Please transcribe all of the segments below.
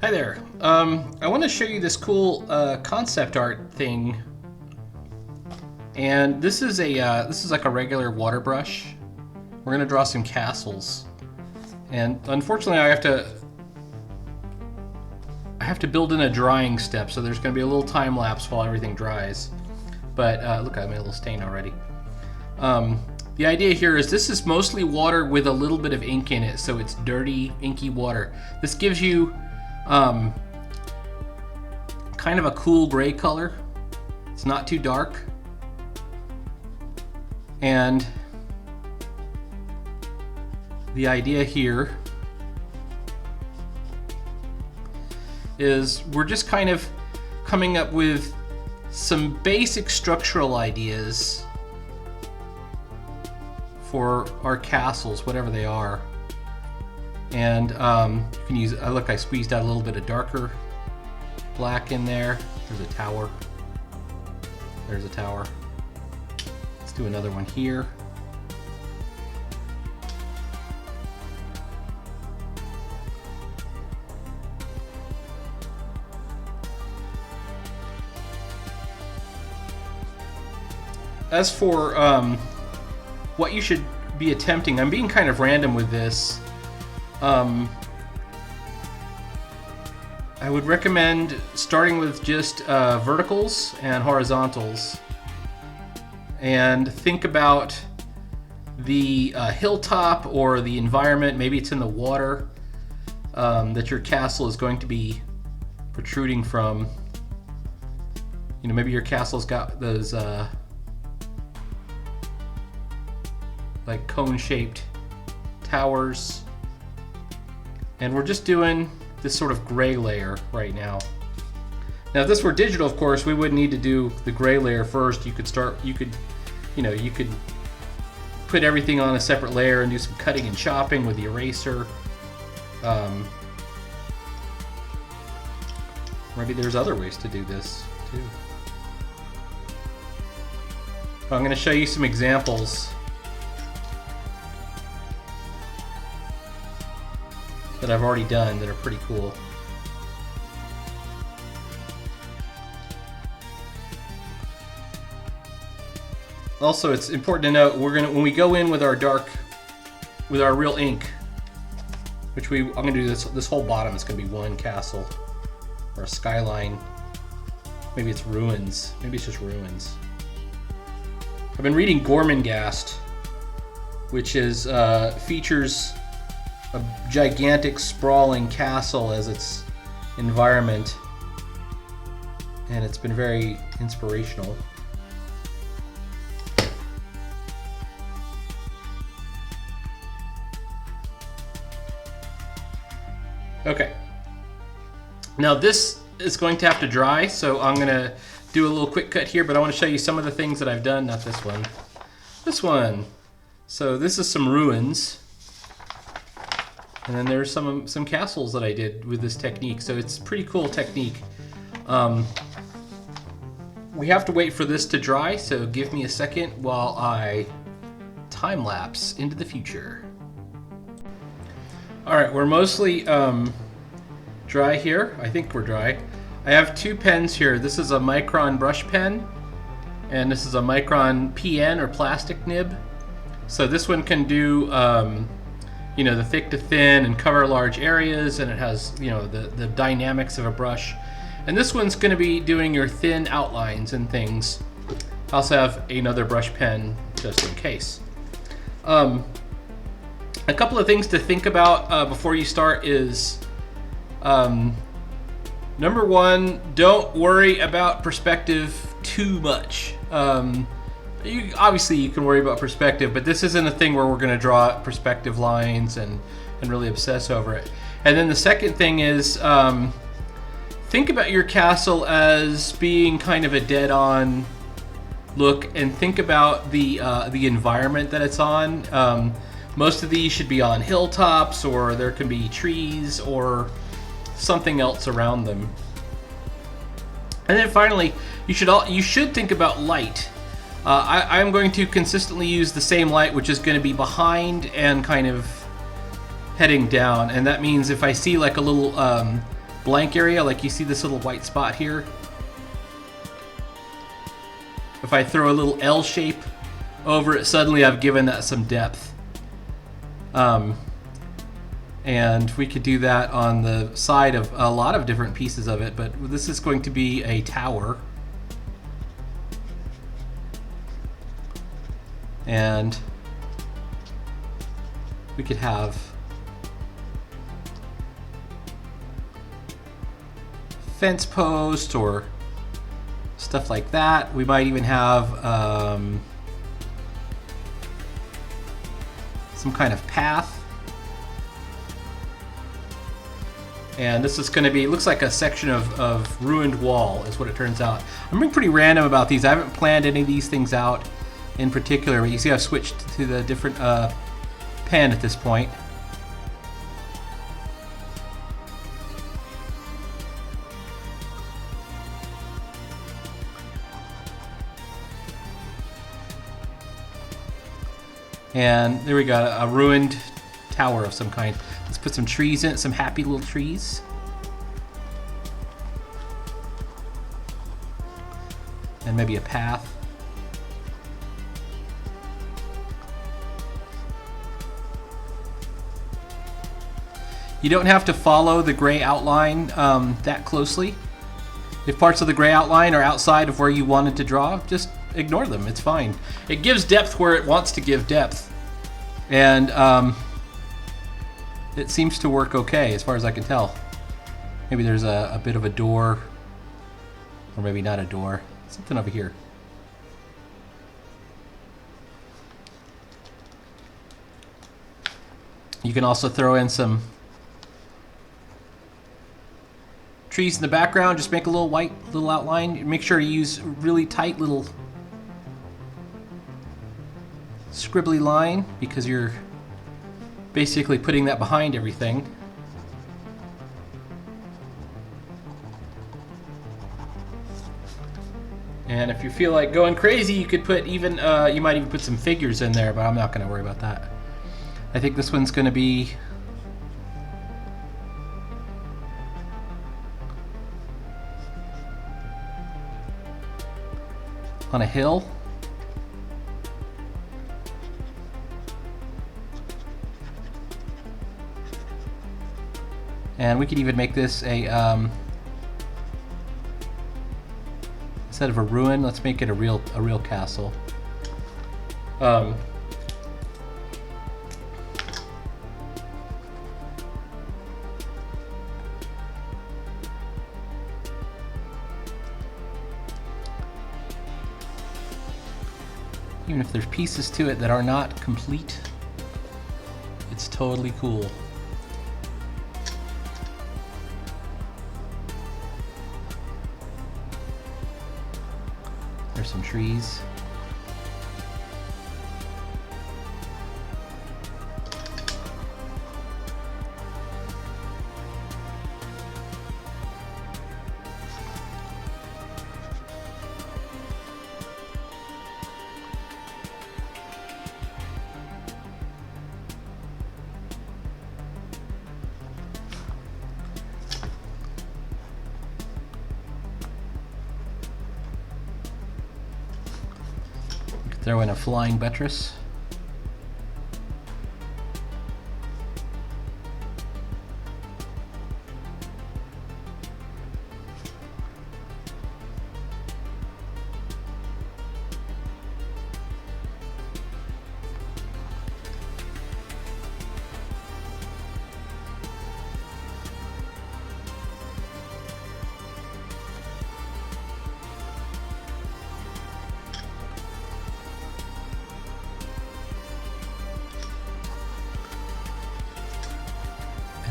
Hi there. I want to show you this cool concept art thing, and this is like a regular water brush. We're gonna draw some castles, and unfortunately, I have to build in a drying step, so there's gonna be a little time lapse while everything dries. But look, I made a little stain already. The idea here is this is mostly water with a little bit of ink in it, so it's dirty, inky water. This gives you kind of a cool gray color. It's not too dark. And the idea here is we're just kind of coming up with some basic structural ideas for our castles, whatever they are. And you can use, look, I squeezed out a little bit of darker black in there. There's a tower. There's a tower. Let's do another one here. As for what you should be attempting, I'm being kind of random with this. I would recommend starting with just verticals and horizontals, and think about the hilltop or the environment. Maybe it's in the water that your castle is going to be protruding from. You know, maybe your castle's got those like cone-shaped towers. And we're just doing this sort of gray layer right now. Now, if this were digital, of course, we wouldn't need to do the gray layer first. You could put everything on a separate layer and do some cutting and chopping with the eraser. Maybe there's other ways to do this too. I'm going to show you some examples that I've already done that are pretty cool. Also, it's important to note when we go in with our real ink, which I'm gonna do this whole bottom is gonna be one castle or a skyline. Maybe it's ruins. Maybe it's just ruins. I've been reading Gormenghast, which is features a gigantic sprawling castle as its environment, and it's been very inspirational. Okay, now this is going to have to dry, so I'm gonna do a little quick cut here, but I want to show you some of the things that I've done. Not this one, this one. So this is some ruins. And then there's some castles that I did with this technique, so it's a pretty cool technique. We have to wait for this to dry, so give me a second while I time lapse into the future. All right, we're mostly dry here. I think we're dry. I have two pens here. This is a Micron brush pen, and this is a Micron PN or plastic nib. So this one can do you know, the thick to thin and cover large areas, and it has, you know, the dynamics of a brush. And this one's going to be doing your thin outlines and things. I also have another brush pen just in case. A couple of things to think about before you start is, number one, don't worry about perspective too much. Obviously you can worry about perspective, but this isn't a thing where we're going to draw perspective lines and really obsess over it. And then the second thing is, think about your castle as being kind of a dead-on look, and think about the environment that it's on. Most of these should be on hilltops, or there can be trees or something else around them. And then finally, you should think about light. I'm going to consistently use the same light, which is going to be behind and kind of heading down, and that means if I see like a little blank area, like you see this little white spot here, if I throw a little L shape over it, suddenly I've given that some depth. And we could do that on the side of a lot of different pieces of it, but this is going to be a tower. And we could have fence post or stuff like that. We might even have some kind of path. And this is going to be, looks like a section of ruined wall is what it turns out. I'm being pretty random about these. I haven't planned any of these things out in particular, but you see I've switched to the different pen at this point. And there we go, a ruined tower of some kind. Let's put some trees in it, some happy little trees. And maybe a path. You don't have to follow the gray outline that closely. If parts of the gray outline are outside of where you wanted to draw, just ignore them, it's fine. It gives depth where it wants to give depth. And it seems to work okay as far as I can tell. Maybe there's a bit of a door, or maybe not a door, something over here. You can also throw in some trees in the background, just make a little white little outline. Make sure to use really tight little scribbly line because you're basically putting that behind everything. And if you feel like going crazy, you could put even, you might even put some figures in there, but I'm not going to worry about that. I think this one's going to be on a hill. And we could even make this a, instead of a ruin, let's make it a real castle. Even if there's pieces to it that are not complete, it's totally cool. There's some trees. Throw in a flying buttress.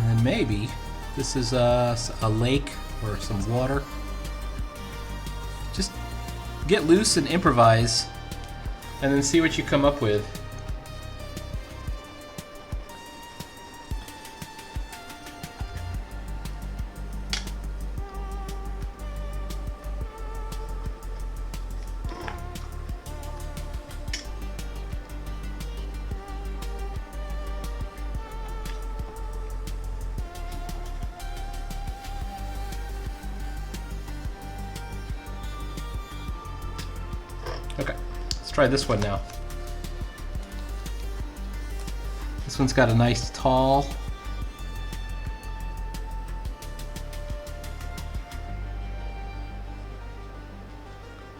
And then maybe this is a lake or some water. Just get loose and improvise, and then see what you come up with. try this one now. This one's got a nice tall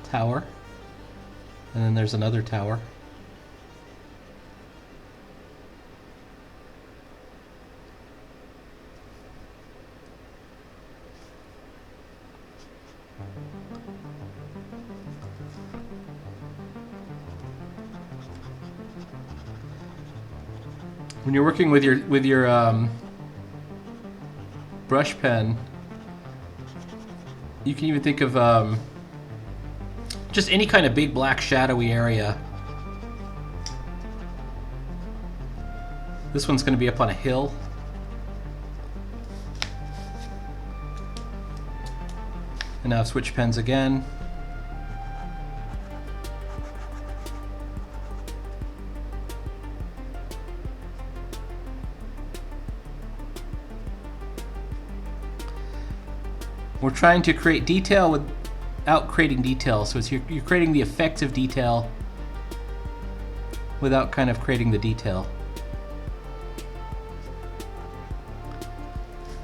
tower, and then there's another tower. When you're working with your brush pen, you can even think of just any kind of big black shadowy area. This one's going to be up on a hill. And now I've switched pens again. We're trying to create detail without creating detail. So it's you're creating the effects of detail without kind of creating the detail.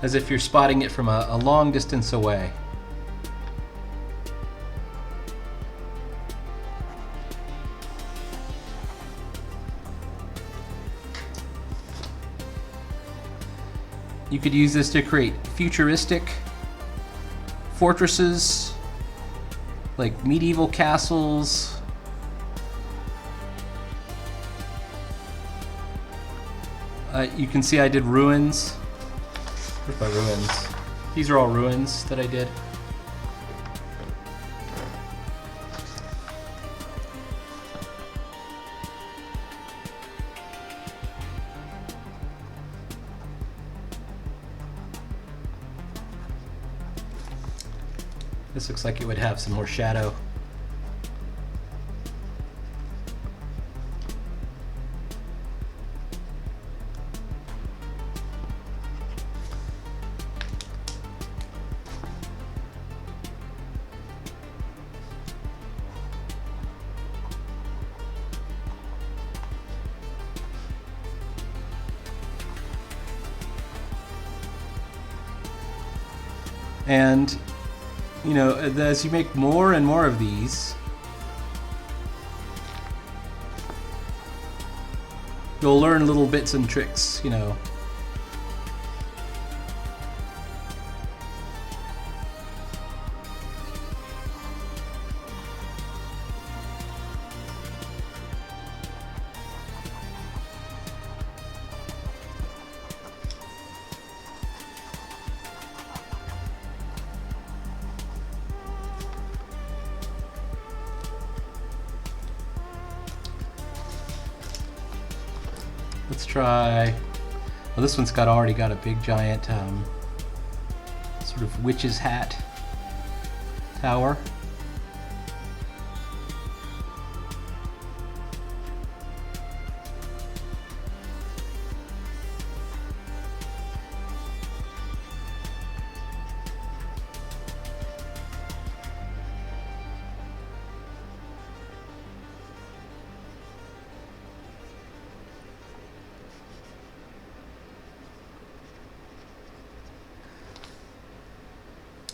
As if you're spotting it from a long distance away. You could use this to create futuristic fortresses, like medieval castles. You can see I did ruins. Where's my ruins? These are all ruins that I did. This looks like it would have some more shadow. And you know, as you make more and more of these, you'll learn little bits and tricks, you know. Let's try. Well, this one's already got a big giant sort of witch's hat tower.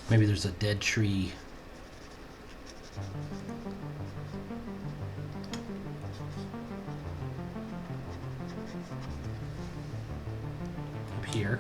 Maybe there's a dead tree. Up here.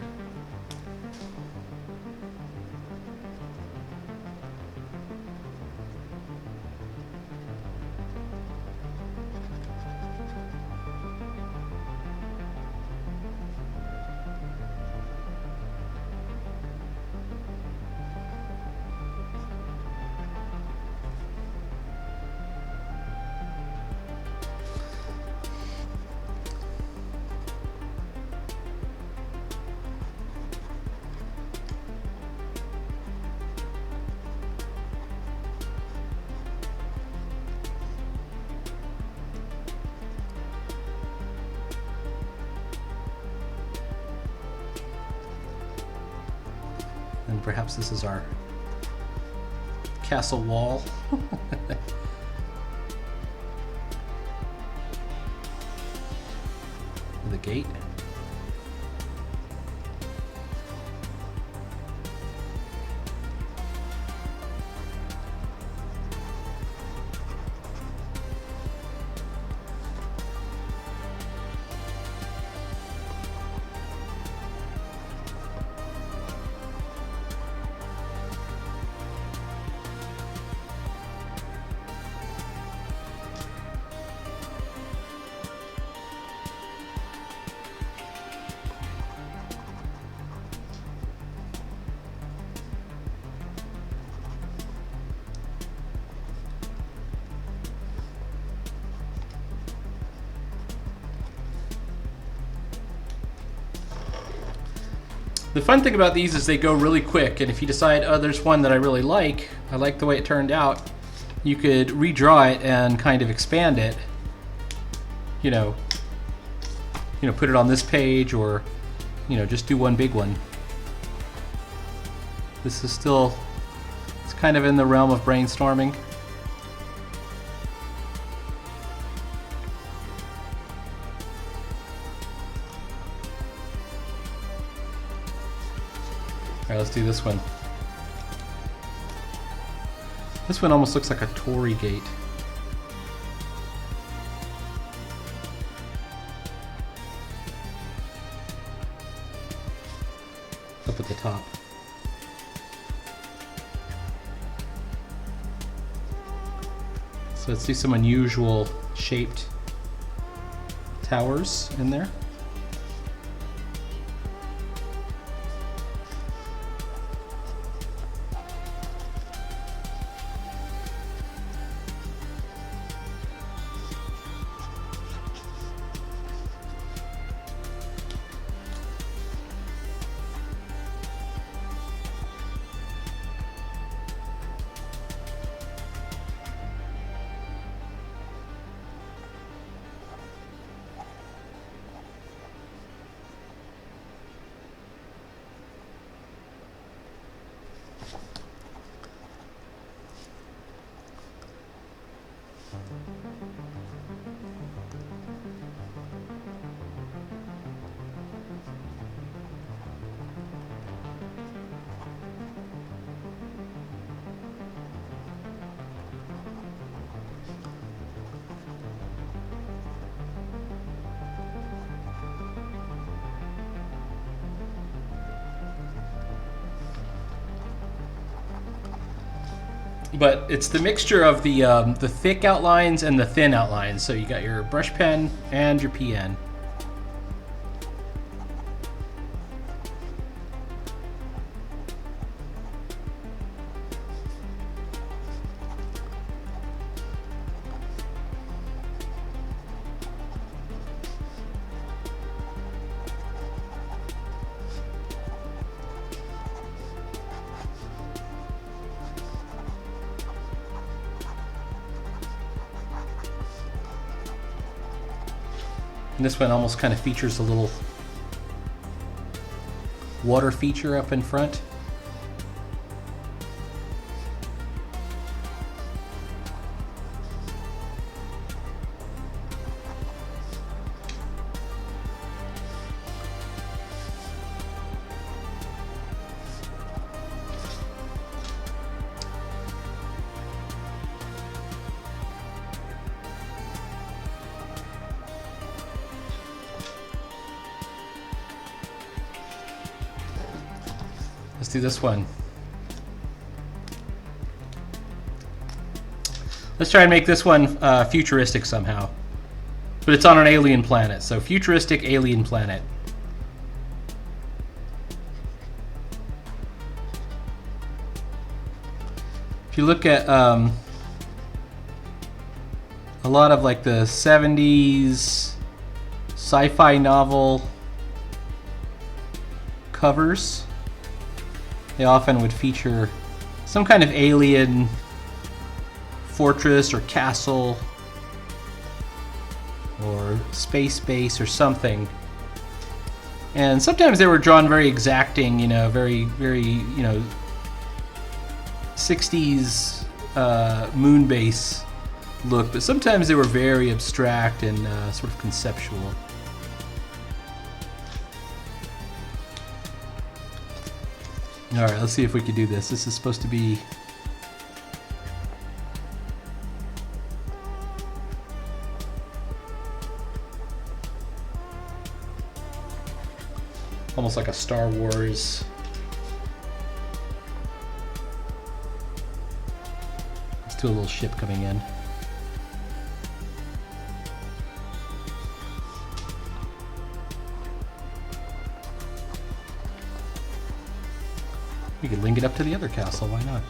And perhaps this is our castle wall. gate. The fun thing about these is they go really quick, and if you decide, oh, there's one that I really like, I like the way it turned out, you could redraw it and kind of expand it. You know, put it on this page, or just do one big one. This is still, it's kind of in the realm of brainstorming. All right, let's do this one. This one almost looks like a Tory gate. Up at the top. So let's do some unusual shaped towers in there. But it's the mixture of the thick outlines and the thin outlines. So you got your brush pen and your PN. And this one almost kind of features a little water feature up in front. Let's do this one. Let's try and make this one futuristic somehow. But it's on an alien planet, so futuristic alien planet. If you look at a lot of like the 70s sci-fi novel covers, they often would feature some kind of alien fortress or castle or space base or something. And sometimes they were drawn very exacting, very, 60s moon base look, but sometimes they were very abstract and sort of conceptual. All right, let's see if we can do this. This is supposed to be almost like a Star Wars. Let's do a little ship coming in. We could link it up to the other castle, why not?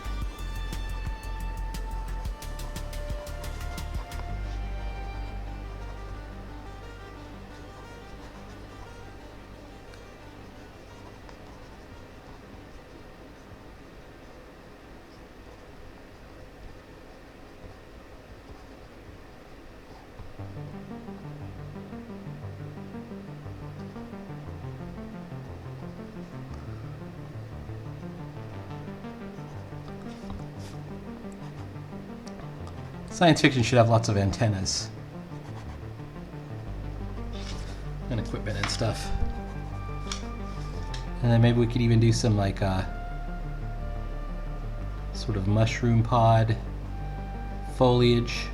Science fiction should have lots of antennas and equipment and stuff. And then maybe we could even do some like sort of mushroom pod foliage.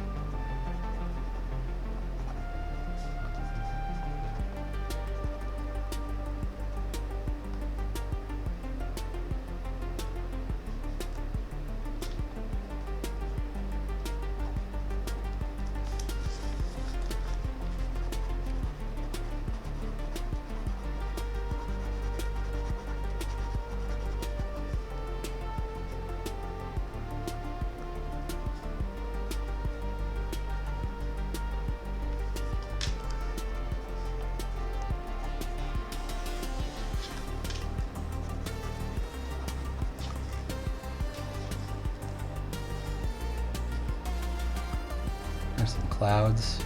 There's some clouds.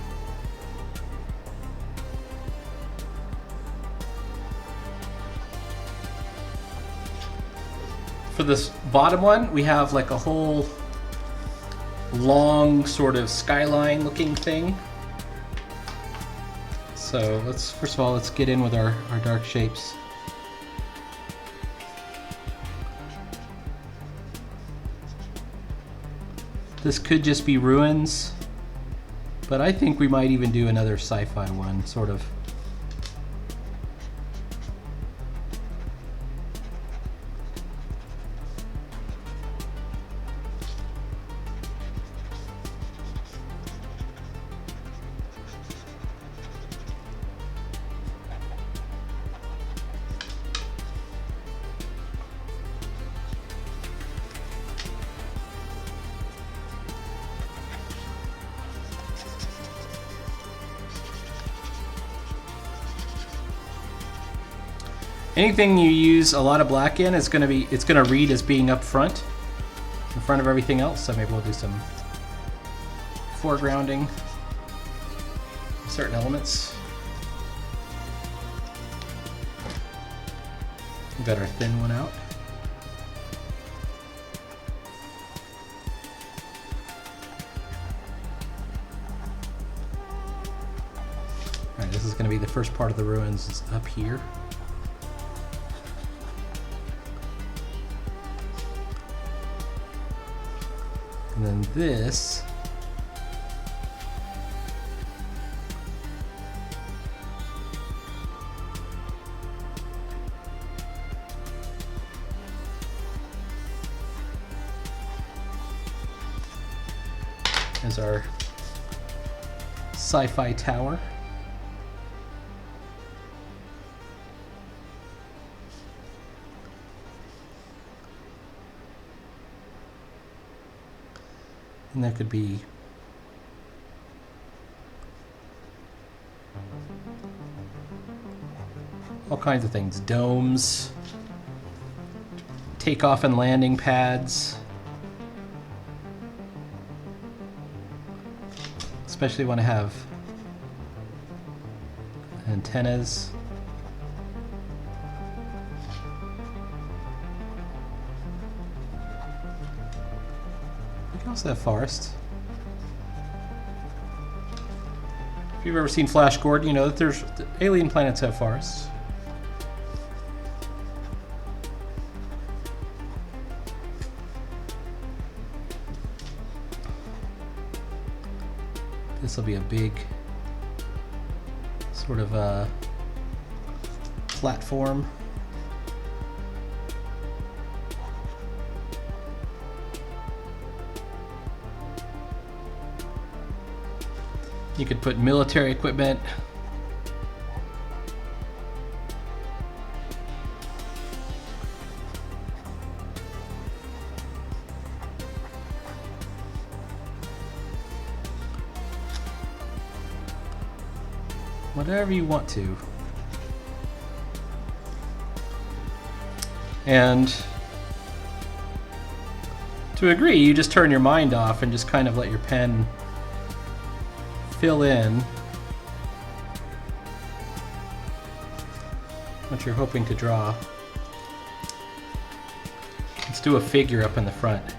For this bottom one, we have like a whole long sort of skyline looking thing. So let's, first of all, let's get in with our dark shapes. This could just be ruins, but I think we might even do another sci-fi one, sort of. Anything you use a lot of black in is going to be, it's going to read as being up front, in front of everything else. So maybe we'll do some foregrounding certain elements. We got our thin one out. All right, this is going to be the first part of the ruins. Is up here. And then this is our sci-fi tower. And there could be all kinds of things. Domes, takeoff and landing pads. Especially want to have antennas. You can also have forest. If you've ever seen Flash Gordon, you know that the alien planets have forests. This will be a big sort of a platform. You could put military equipment. Whatever you want to. And to agree, you just turn your mind off and just kind of let your pen fill in what you're hoping to draw. Let's do a figure up in the front.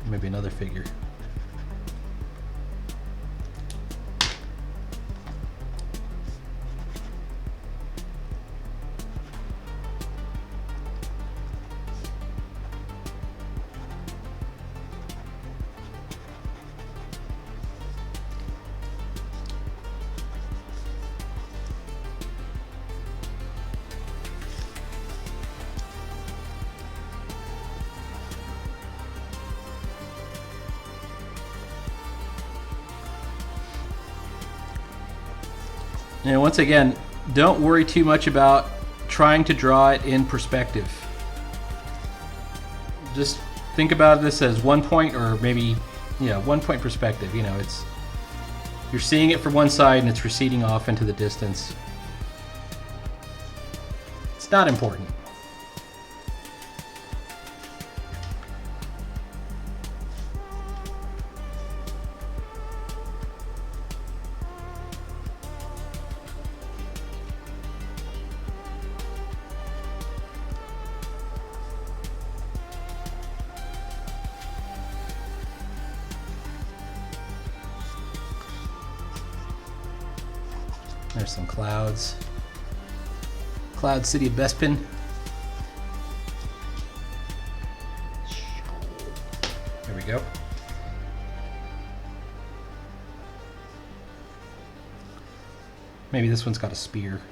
Maybe another figure. And once again, don't worry too much about trying to draw it in perspective. Just think about this as 1 point, or maybe 1 point perspective. It's, you're seeing it from one side and it's receding off into the distance. It's not important. There's some clouds. Cloud City of Bespin. There we go. Maybe this one's got a spear.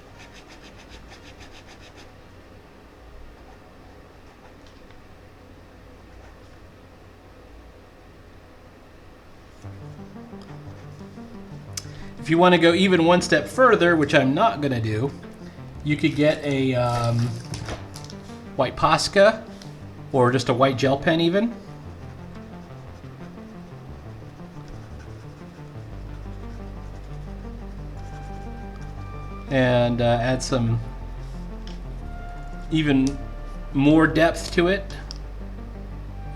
If you want to go even one step further, which I'm not going to do, you could get a white Posca or just a white gel pen even. And add some even more depth to it.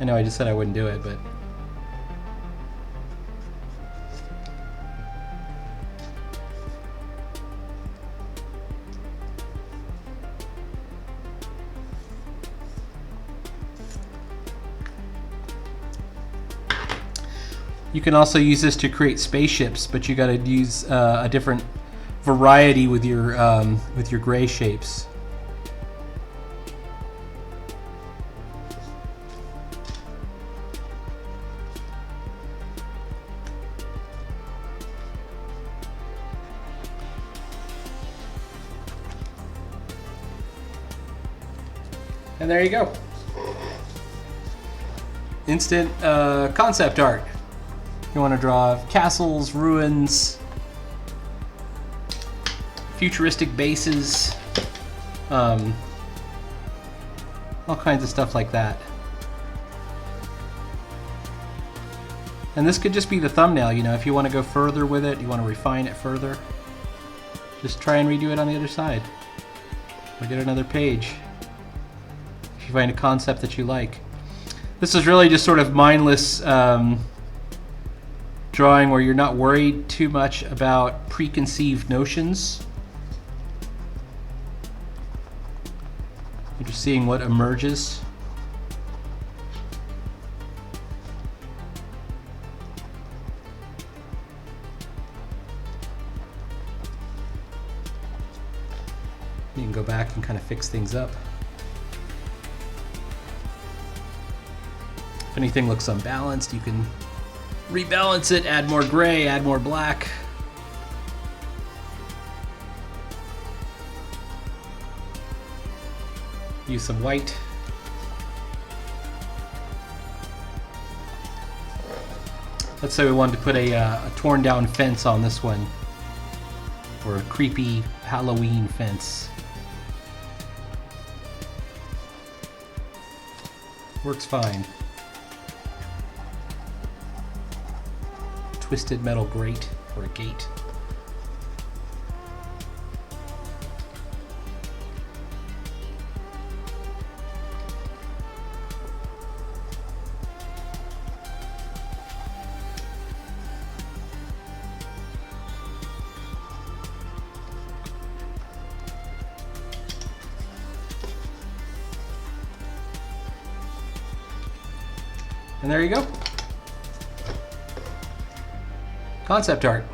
I know I just said I wouldn't do it, but you can also use this to create spaceships, but you got to use a different variety with your gray shapes. And there you go. Instant concept art. You want to draw castles, ruins, futuristic bases, all kinds of stuff like that. And this could just be the thumbnail, if you want to go further with it, you want to refine it further, just try and redo it on the other side. Or get another page if you find a concept that you like. This is really just sort of mindless drawing where you're not worried too much about preconceived notions. You're just seeing what emerges. You can go back and kind of fix things up. anything looks unbalanced, you can rebalance it, add more gray, add more black. Use some white. Let's say we wanted to put a torn down fence on this one, or a creepy Halloween fence. Works fine. Twisted metal grate for a gate. And there you go. Concept art.